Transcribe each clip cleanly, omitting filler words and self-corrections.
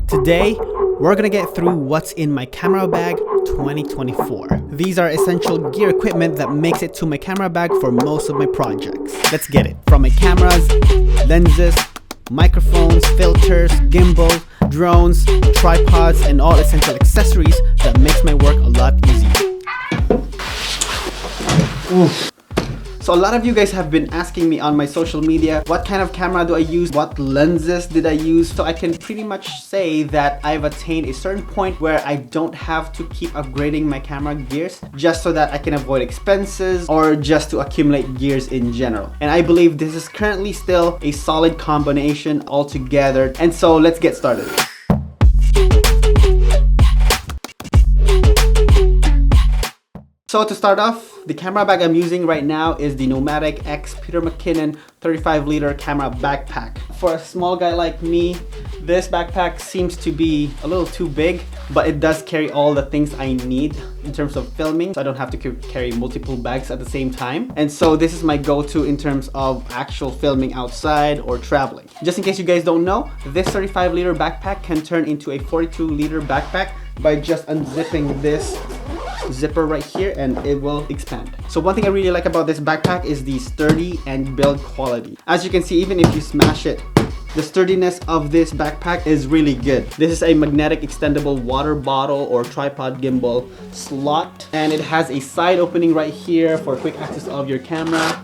Today, we're gonna get through what's in my camera bag 2024. These are essential gear equipment that makes it to my camera bag for most of my projects. Let's get it. From my cameras, lenses, microphones, filters, gimbal, drones, tripods, and all essential accessories that makes my work a lot easier. Oof. So a lot of you guys have been asking me on my social media, what kind of camera do I use? What lenses did I use? So I can pretty much say that I've attained a certain point where I don't have to keep upgrading my camera gears just so that I can avoid expenses or just to accumulate gears in general. And I believe this is currently still a solid combination altogether. And so let's get started. So to start off, the camera bag I'm using right now is the Nomadic X Peter McKinnon 35-liter camera backpack. For a small guy like me, this backpack seems to be a little too big, but it does carry all the things I need in terms of filming, so I don't have to carry multiple bags at the same time. And so this is my go-to in terms of actual filming outside or traveling. Just in case you guys don't know, this 35-liter backpack can turn into a 42-liter backpack by just unzipping this zipper right here, and it will expand. So one thing I really like about this backpack is the sturdy and build quality. As you can see, even if you smash it, the sturdiness of this backpack is really good. This is a magnetic extendable water bottle or tripod gimbal slot, and it has a side opening right here for quick access of your camera.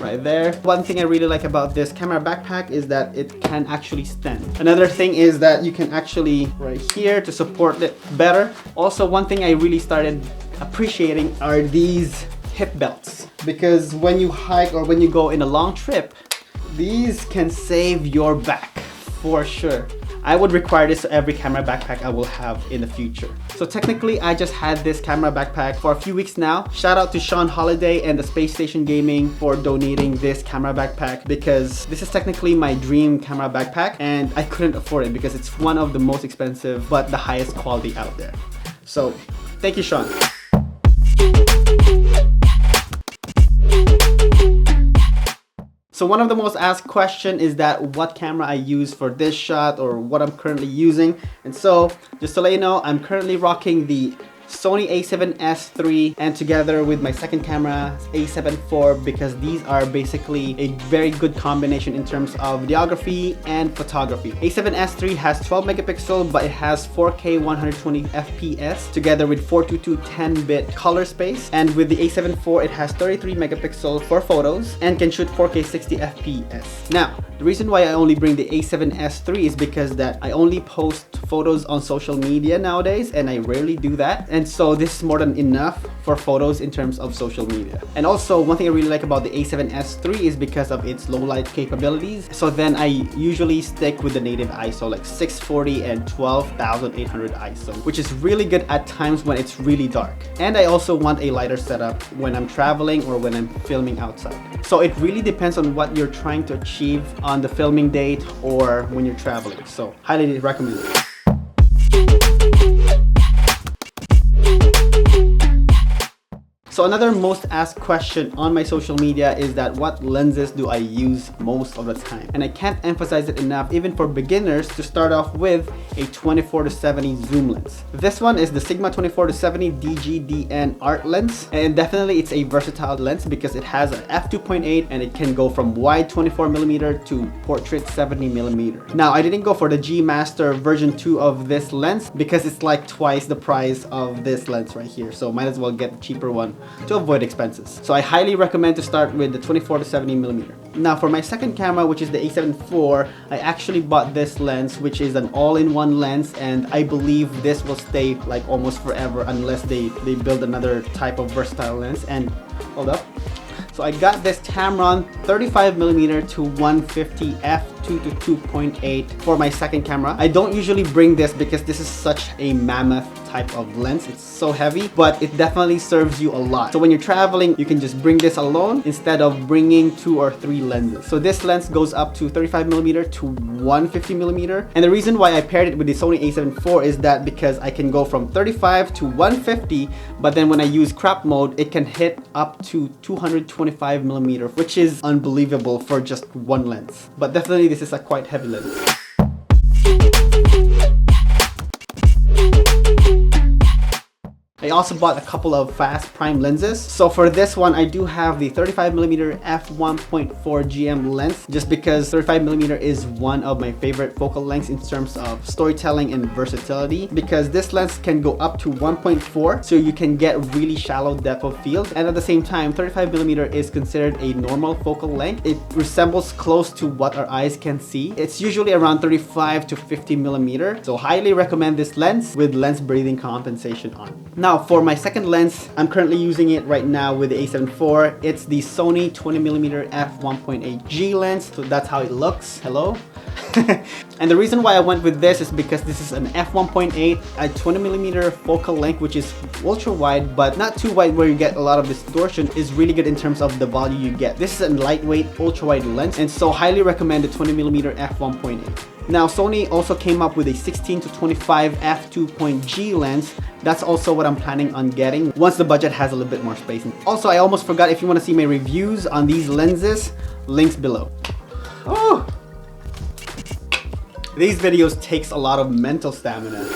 Right there. One thing I really like about this camera backpack is that it can actually stand. Another thing is that you can actually right here to support it better. Also, one thing I really started appreciating are these hip belts, because when you hike or when you go in a long trip, these can save your back for sure. I would require this to every camera backpack I will have in the future. So technically, I just had this camera backpack for a few weeks now. Shout out to Sean Holiday and the Space Station Gaming for donating this camera backpack, because this is technically my dream camera backpack and I couldn't afford it because it's one of the most expensive but the highest quality out there. So thank you, Sean. So one of the most asked questions is that what camera I use for this shot or what I'm currently using. And so just to let you know, I'm currently rocking the Sony a7S III and together with my second camera a7 IV, because these are basically a very good combination in terms of videography and photography. a7S III has 12 megapixel, but it has 4K 120 FPS together with 422 10-bit color space, and with the a7 IV it has 33 megapixel for photos and can shoot 4K 60 FPS. Now, the reason why I only bring the a7S III is because that I only post photos on social media nowadays, and I rarely do that. And so this is more than enough for photos in terms of social media. And also, one thing I really like about the a7S III is because of its low light capabilities. So then I usually stick with the native ISO like 640 and 12,800 ISO, which is really good at times when it's really dark. And I also want a lighter setup when I'm traveling or when I'm filming outside. So it really depends on what you're trying to achieve on the filming date or when you're traveling. So highly recommend it. So another most asked question on my social media is that what lenses do I use most of the time? And I can't emphasize it enough, even for beginners, to start off with a 24-70 zoom lens. This one is the Sigma 24-70 DGDN art lens, and definitely it's a versatile lens because it has an f2.8 and it can go from wide 24mm to portrait 70mm. Now, I didn't go for the G Master version 2 of this lens because it's like twice the price of this lens right here, so might as well get the cheaper one to avoid expenses. So I highly recommend to start with the 24-70mm. Now for my second camera, which is the a7 IV, I actually bought this lens, which is an all-in-one lens, and I believe this will stay like almost forever unless they build another type of versatile lens. And hold up. So I got this Tamron 35mm to 150 f2 to 2.8 for my second camera. I don't usually bring this because this is such a mammoth type of lens. It's so heavy, but it definitely serves you a lot. So when you're traveling, you can just bring this alone instead of bringing 2 or 3 lenses. So this lens goes up to 35mm to 150mm. And the reason why I paired it with the Sony a7 IV is that because I can go from 35 to 150, but then when I use crop mode, it can hit up to 225mm, which is unbelievable for just one lens. But definitely this is a quite heavy lens. I also bought a couple of fast prime lenses. So for this one, I do have the 35mm f1.4 GM lens, just because 35mm is one of my favorite focal lengths in terms of storytelling and versatility, because this lens can go up to 1.4, so you can get really shallow depth of field. And at the same time, 35mm is considered a normal focal length. It resembles close to what our eyes can see. It's usually around 35 to 50mm. So highly recommend this lens with lens breathing compensation on. Now for my second lens, I'm currently using it right now with the a7 IV. It's the Sony 20mm f1.8G lens. So that's how it looks. Hello. And the reason why I went with this is because this is an f1.8 at 20mm focal length, which is ultra wide but not too wide where you get a lot of distortion. Is really good in terms of the value you get. This is a lightweight ultra wide lens, and so highly recommend the 20mm f1.8. Now Sony also came up with a 16 to 25 f2.G lens. That's also what I'm planning on getting once the budget has a little bit more space. Also, I almost forgot, if you want to see my reviews on these lenses, links below. Oh! These videos takes a lot of mental stamina.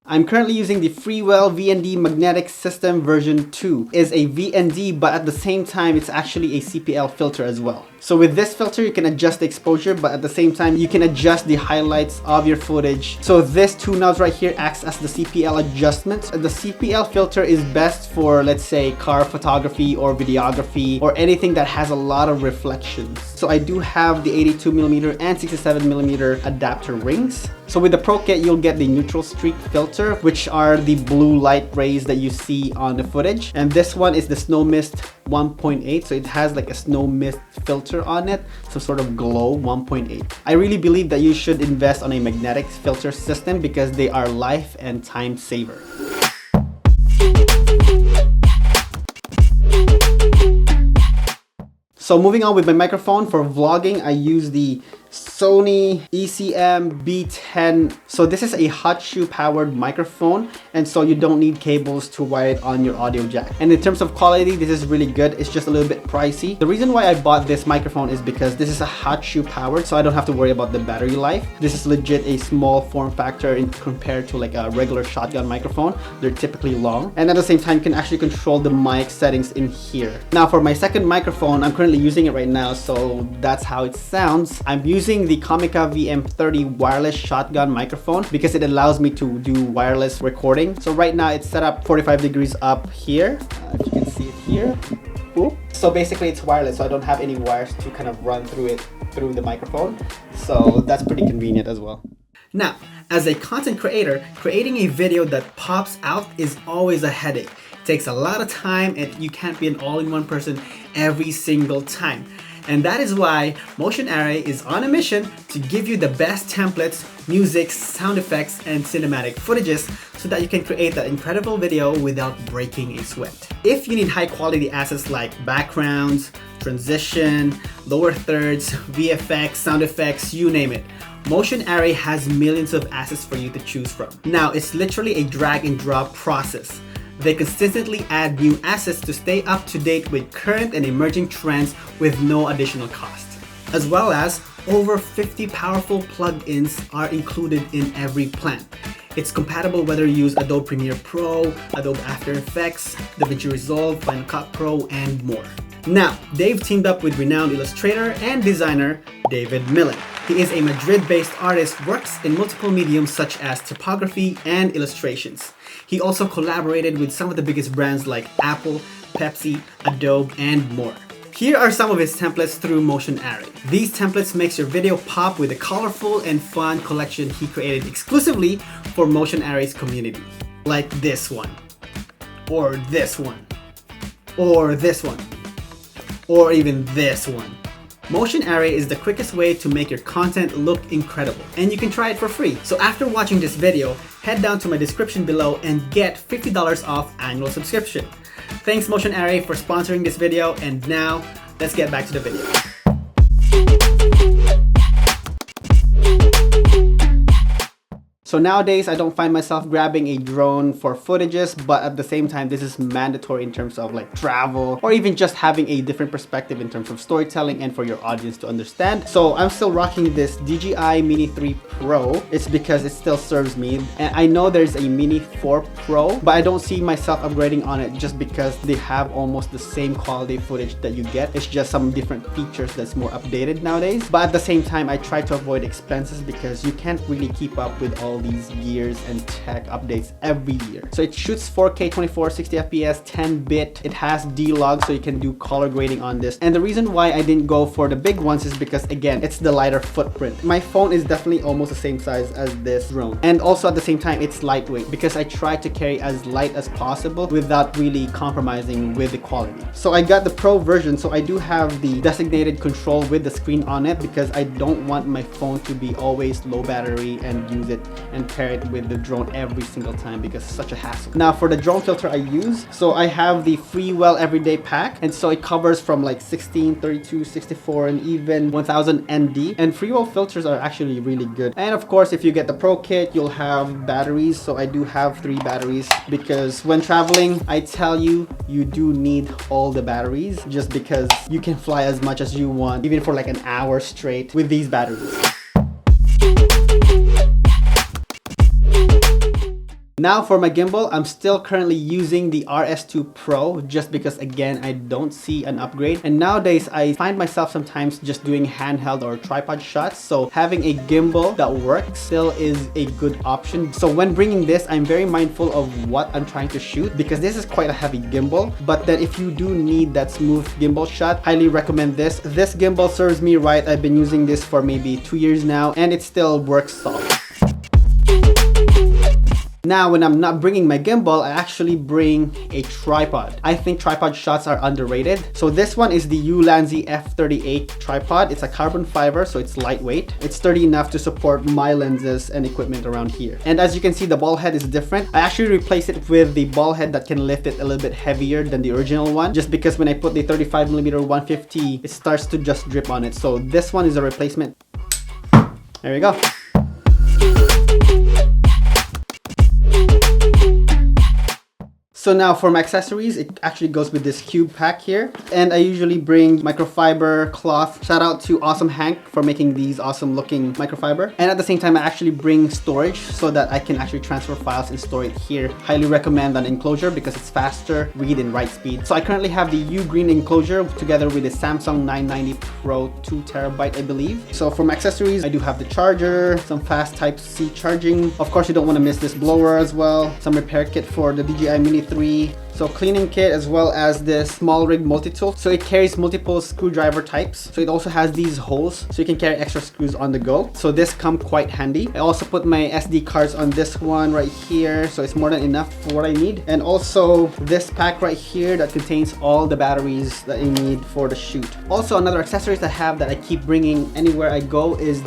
I'm currently using the Freewell VND Magnetic System version 2. It's a VND, but at the same time, it's actually a CPL filter as well. So with this filter, you can adjust the exposure, but at the same time, you can adjust the highlights of your footage. So this two knobs right here acts as the CPL adjustment. The CPL filter is best for, let's say, car photography or videography or anything that has a lot of reflections. So I do have the 82mm and 67mm adapter rings. So with the Pro Kit, you'll get the neutral streak filter, which are the blue light rays that you see on the footage. And this one is the Snow Mist 1.8, so it has like a snow mist filter on it, some sort of glow 1.8. I really believe that you should invest on a magnetic filter system because they are life and time saver. So moving on with my microphone, for vlogging, I use the Sony ECM B10. So this is a hot shoe powered microphone, and so you don't need cables to wire it on your audio jack. And in terms of quality, this is really good. It's just a little bit pricey. The reason why I bought this microphone is because this is a hot shoe powered, so I don't have to worry about the battery life. This is legit a small form factor compared to like a regular shotgun microphone. They're typically long, and at the same time, you can actually control the mic settings in here. Now for my second microphone, I'm currently using it right now, so that's how it sounds. I'm using the Comica VM30 wireless shotgun microphone because it allows me to do wireless recording. So right now it's set up 45 degrees up here. If you can see it here. Boop. So basically it's wireless, so I don't have any wires to kind of run through it through the microphone. So that's pretty convenient as well. Now, as a content creator, creating a video that pops out is always a headache. It takes a lot of time and you can't be an all-in-one person every single time. And that is why Motion Array is on a mission to give you the best templates, music, sound effects, and cinematic footages so that you can create that incredible video without breaking a sweat. If you need high quality assets like backgrounds, transition, lower thirds, VFX, sound effects, you name it, Motion Array has millions of assets for you to choose from. Now, it's literally a drag and drop process. They consistently add new assets to stay up to date with current and emerging trends with no additional cost. As well as over 50 powerful plugins are included in every plan. It's compatible whether you use Adobe Premiere Pro, Adobe After Effects, DaVinci Resolve, Final Cut Pro, and more. Now, Dave teamed up with renowned illustrator and designer David Millen. He is a Madrid-based artist, works in multiple mediums such as typography and illustrations. He also collaborated with some of the biggest brands like Apple, Pepsi, Adobe, and more. Here are some of his templates through Motion Array. These templates makes your video pop with a colorful and fun collection he created exclusively for Motion Array's community. Like this one, or this one, or this one, or even this one. Motion Array is the quickest way to make your content look incredible, and you can try it for free. So after watching this video, head down to my description below and get $50 off annual subscription. Thanks Motion Array for sponsoring this video, and now let's get back to the video. So nowadays, I don't find myself grabbing a drone for footages, but at the same time, this is mandatory in terms of like travel or even just having a different perspective in terms of storytelling and for your audience to understand. So I'm still rocking this DJI Mini 3 Pro. It's because it still serves me. And I know there's a Mini 4 Pro, but I don't see myself upgrading on it just because they have almost the same quality footage that you get. It's just some different features that's more updated nowadays. But at the same time, I try to avoid expenses because you can't really keep up with all these gears and tech updates every year. So it shoots 4K 24 60 FPS 10-bit. It has D-Log, so you can do color grading on this. And the reason why I didn't go for the big ones is because again, it's the lighter footprint. My phone is definitely almost the same size as this drone. And also at the same time, it's lightweight because I try to carry as light as possible without really compromising with the quality. So I got the Pro version, so I do have the designated control with the screen on it because I don't want my phone to be always low battery and use it and pair it with the drone every single time because it's such a hassle. Now for the drone filter I use, so I have the Freewell Everyday Pack, and so it covers from like 16, 32, 64 and even 1000 ND, and Freewell filters are actually really good. And of course, if you get the Pro kit, you'll have batteries. So I do have 3 batteries because when traveling, I tell you, you do need all the batteries just because you can fly as much as you want, even for like an hour straight with these batteries. Now for my gimbal, I'm still currently using the RS2 Pro just because again, I don't see an upgrade. And nowadays, I find myself sometimes just doing handheld or tripod shots. So having a gimbal that works still is a good option. So when bringing this, I'm very mindful of what I'm trying to shoot because this is quite a heavy gimbal. But then if you do need that smooth gimbal shot, highly recommend this. This gimbal serves me right. I've been using this for maybe 2 years now and it still works solid. Now, when I'm not bringing my gimbal, I actually bring a tripod. I think tripod shots are underrated. So this one is the Ulanzi F38 tripod. It's a carbon fiber, so it's lightweight. It's sturdy enough to support my lenses and equipment around here. And as you can see, the ball head is different. I actually replaced it with the ball head that can lift it a little bit heavier than the original one, just because when I put the 35mm 150, it starts to just drip on it. So this one is a replacement. There we go. So now for my accessories, it actually goes with this cube pack here. And I usually bring microfiber cloth. Shout out to Awesome Hank for making these awesome looking microfiber. And at the same time, I actually bring storage so that I can actually transfer files and store it here. Highly recommend an enclosure because it's faster, read and write speed. So I currently have the U-Green enclosure together with the Samsung 990 Pro 2TB, I believe. So for my accessories, I do have the charger, some fast Type-C charging. Of course, you don't want to miss this blower as well. Some repair kit for the DJI Mini 3. So cleaning kit as well as this small rig multi-tool. So it carries multiple screwdriver types. So it also has these holes so you can carry extra screws on the go. So this comes quite handy. I also put my SD cards on this one right here. So it's more than enough for what I need. And also this pack right here that contains all the batteries that you need for the shoot. Also another accessories I have that I keep bringing anywhere I go is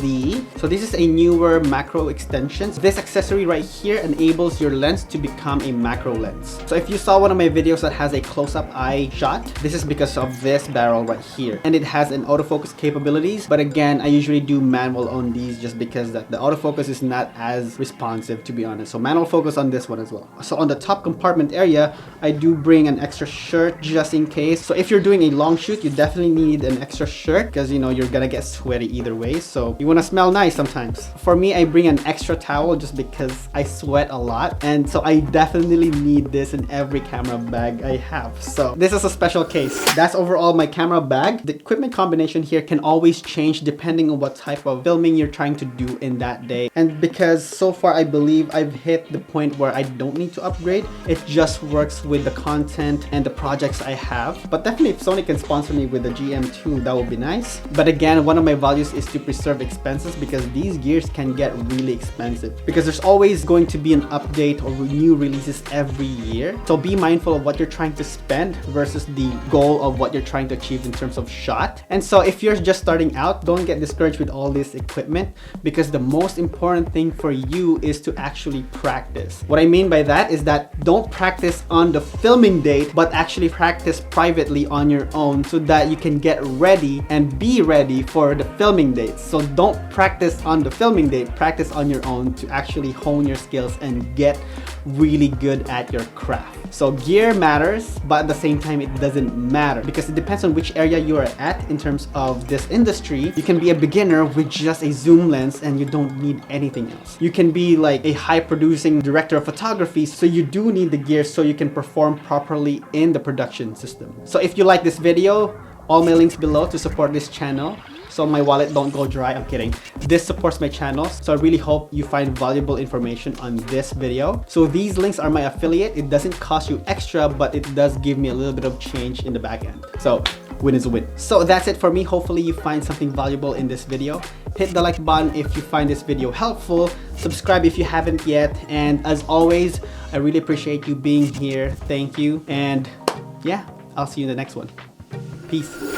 so this is a newer macro extension. This accessory right here enables your lens to become a macro lens. So if you saw one of my videos that has a close-up eye shot, this is because of this barrel right here. And it has an autofocus capabilities, but again, I usually do manual on these just because the autofocus is not as responsive, to be honest. So manual focus on this one as well. So on the top compartment area, I do bring an extra shirt just in case. So if you're doing a long shoot, you definitely need an extra shirt because you know you're gonna get sweaty either way. So you wanna smell nice sometimes. For me, I bring an extra towel just because I sweat a lot. And so I definitely need this in every camera bag I have. So this is a special case. That's overall my camera bag. The equipment combination here can always change depending on what type of filming you're trying to do in that day. And because so far I believe I've hit the point where I don't need to upgrade, it just works with the content and the projects I have. But definitely if Sony can sponsor me with the GM2, that would be nice. But again, one of my values is to preserve expenses because these gears can get really expensive because there's always going to be an update or new releases every year. So be mindful mindful of what you're trying to spend versus the goal of what you're trying to achieve in terms of shot. And so if you're just starting out, don't get discouraged with all this equipment, because the most important thing for you is to actually practice. What I mean by that is that don't practice on the filming date, but actually practice privately on your own so that you can get ready and be ready for the filming date. So don't practice on the filming date, practice on your own to actually hone your skills and get really good at your craft. So gear matters, but at the same time it doesn't matter, because it depends on which area you are at in terms of this industry. You can be a beginner with just a zoom lens and you don't need anything else. You can be like a high producing director of photography, so you do need the gear so you can perform properly in the production system. So if you like this video, all my links below to support this channel, so my wallet don't go dry. I'm kidding. This supports my channel, so I really hope you find valuable information on this video. So these links are my affiliate. It doesn't cost you extra, but it does give me a little bit of change in the back end. So win is a win. So that's it for me. Hopefully you find something valuable in this video. Hit the like button if you find this video helpful. Subscribe if you haven't yet. And as always, I really appreciate you being here. Thank you. And yeah, I'll see you in the next one. Peace.